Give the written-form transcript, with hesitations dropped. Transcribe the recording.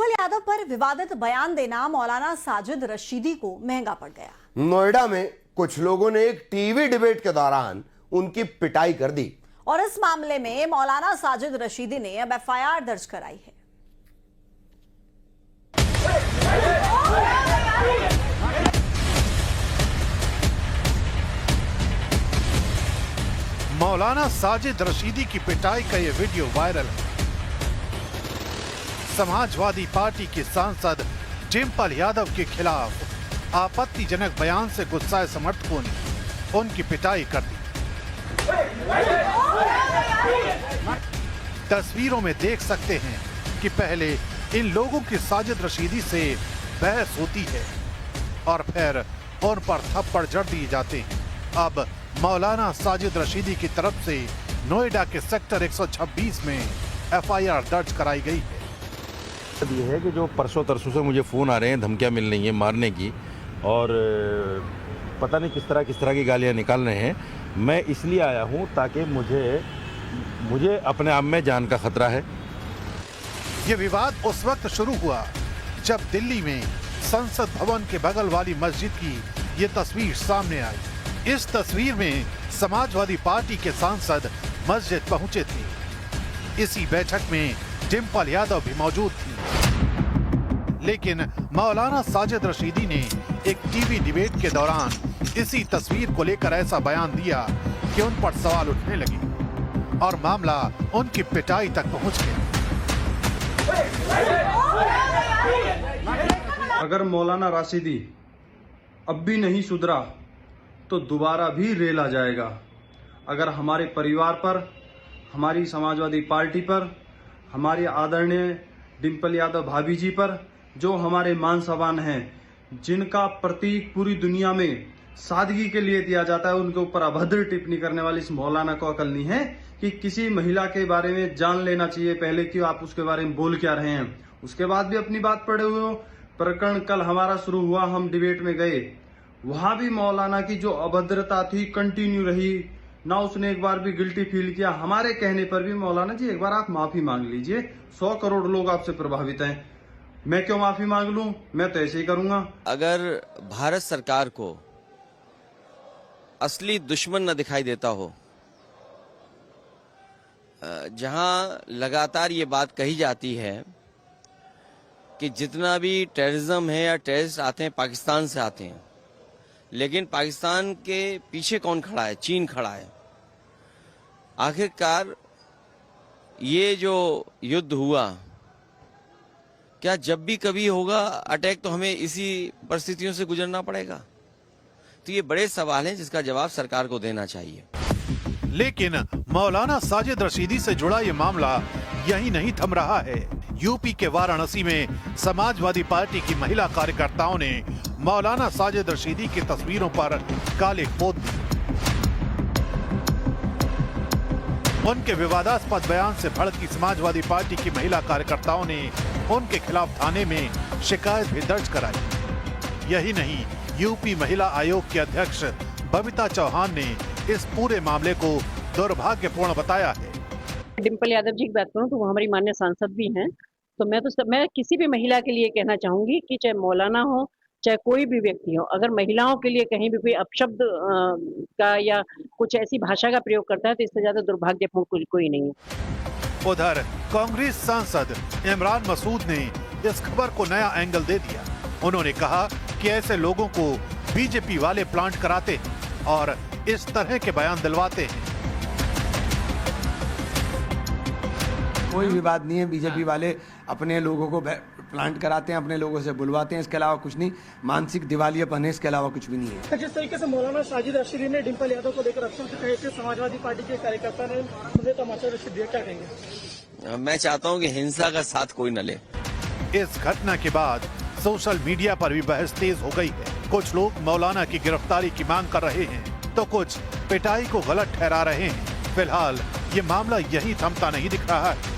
डिंपल यादव पर विवादित बयान देना मौलाना साजिद रशीदी को महंगा पड़ गया। नोएडा में कुछ लोगों ने एक टीवी डिबेट के दौरान उनकी पिटाई कर दी और इस मामले में मौलाना साजिद रशीदी ने अब एफआईआर दर्ज कराई है। मौलाना साजिद रशीदी की पिटाई का ये वीडियो वायरल है। समाजवादी पार्टी के सांसद डिंपल यादव के खिलाफ आपत्तिजनक बयान से गुस्साए समर्थकों ने उनकी पिटाई कर दी। तस्वीरों में देख सकते हैं कि पहले इन लोगों की साजिद रशीदी से बहस होती है और फिर उन पर थप्पड़ जड़ दिए जाते हैं। अब मौलाना साजिद रशीदी की तरफ से नोएडा के सेक्टर 126 में एफआईआर दर्ज कराई गई है। ये है कि जो परसों तरसों से मुझे फ़ोन आ रहे हैं, धमकियां मिल रही हैं मारने की, और पता नहीं किस तरह की गालियां निकाल रहे हैं। मैं इसलिए आया हूं ताकि मुझे अपने आप में जान का खतरा है। ये विवाद उस वक्त शुरू हुआ जब दिल्ली में संसद भवन के बगल वाली मस्जिद की ये तस्वीर सामने आई। इस तस्वीर में समाजवादी पार्टी के सांसद मस्जिद पहुंचे थे। इसी बैठक में डिंपल यादव भी मौजूद थी, लेकिन मौलाना साजिद रशीदी ने एक टीवी डिबेट के दौरान इसी तस्वीर को लेकर ऐसा बयान दिया कि उन पर सवाल उठने लगे और मामला उनकी पिटाई तक पहुंच गया। अगर मौलाना राशिदी अब भी नहीं सुधरा तो दोबारा भी रेला जाएगा। अगर हमारे परिवार पर, हमारी समाजवादी पार्टी पर, हमारे आदरणीय डिंपल यादव भाभी जी पर, जो हमारे मान सम्मान हैं, जिनका प्रतीक पूरी दुनिया में सादगी के लिए दिया जाता है, उनके ऊपर अभद्र टिप्पणी करने वाली इस मौलाना को अकल नहीं है कि किसी महिला के बारे में जान लेना चाहिए पहले कि आप उसके बारे में बोल क्या रहे हैं। उसके बाद भी अपनी बात पड़े हुए हो। प्रकरण कल हमारा शुरू हुआ, हम डिबेट में गए, वहां भी मौलाना की जो अभद्रता थी कंटिन्यू रही ना। उसने एक बार भी गिल्टी फील किया। हमारे कहने पर भी मौलाना जी एक बार आप माफी मांग लीजिए, 100 करोड़ लोग आपसे प्रभावित हैं। मैं क्यों माफी मांग लूं, मैं तो ऐसे ही करूंगा। अगर भारत सरकार को असली दुश्मन न दिखाई देता हो, जहां लगातार ये बात कही जाती है कि जितना भी टेररिज्म है या टेररिस्ट आते हैं पाकिस्तान से आते हैं, लेकिन पाकिस्तान के पीछे कौन खड़ा है? चीन खड़ा है। आखिरकार ये जो युद्ध हुआ, क्या जब भी कभी होगा अटैक तो हमें इसी परिस्थितियों से गुजरना पड़ेगा? तो ये बड़े सवाल हैं जिसका जवाब सरकार को देना चाहिए। लेकिन मौलाना साजिद रशीदी से जुड़ा ये मामला यही नहीं थम रहा है। यूपी के वाराणसी में समाजवादी पार्टी की महिला कार्यकर्ताओं ने मौलाना साजिद रशीदी की तस्वीरों पर काले पोत दी। उनके विवादास्पद बयान से भड़की समाजवादी पार्टी की महिला कार्यकर्ताओं ने उनके खिलाफ थाने में शिकायत भी दर्ज कराई। यही नहीं, यूपी महिला आयोग के अध्यक्ष बबीता चौहान ने इस पूरे मामले को दुर्भाग्यपूर्ण बताया है। डिंपल यादव जी की बात करूं तो वो हमारी माननीय सांसद भी हैं, तो मैं किसी भी महिला के लिए कहना चाहूंगी कि चाहे मौलाना हो चाहे कोई भी व्यक्ति हो, अगर महिलाओं के लिए कहीं भी कोई अपशब्द का या कुछ ऐसी भाषा का प्रयोग करता है तो इससे ज्यादा दुर्भाग्यपूर्ण कोई नहीं है। उधर कांग्रेस सांसद इमरान मसूद ने इस खबर को नया एंगल दे दिया। उन्होंने कहा कि ऐसे लोगों को बीजेपी वाले प्लांट कराते हैं और इस तरह के बयान दिलवाते हैं। कोई विवाद नहीं है, बीजेपी वाले अपने लोगों को प्लांट कराते हैं, अपने लोगों से बुलवाते हैं, इसके अलावा कुछ नहीं। मानसिक दिवालियापन है, इसके अलावा कुछ भी नहीं है। जिस तरीके से मौलाना साजिद रशीदी ने डिंपल यादव को लेकर अफसर कहे थे, समाजवादी पार्टी के कार्यकर्ता ने उन्हें तमाचा रशीद दिया, क्या कहेंगे? मैं चाहता हूं कि हिंसा का साथ कोई न ले। इस घटना के बाद सोशल मीडिया पर भी बहस तेज हो गई है। कुछ लोग मौलाना की गिरफ्तारी की मांग कर रहे हैं तो कुछ पिटाई को गलत ठहरा रहे हैं। फिलहाल ये मामला यहीं थमता नहीं दिख रहा है।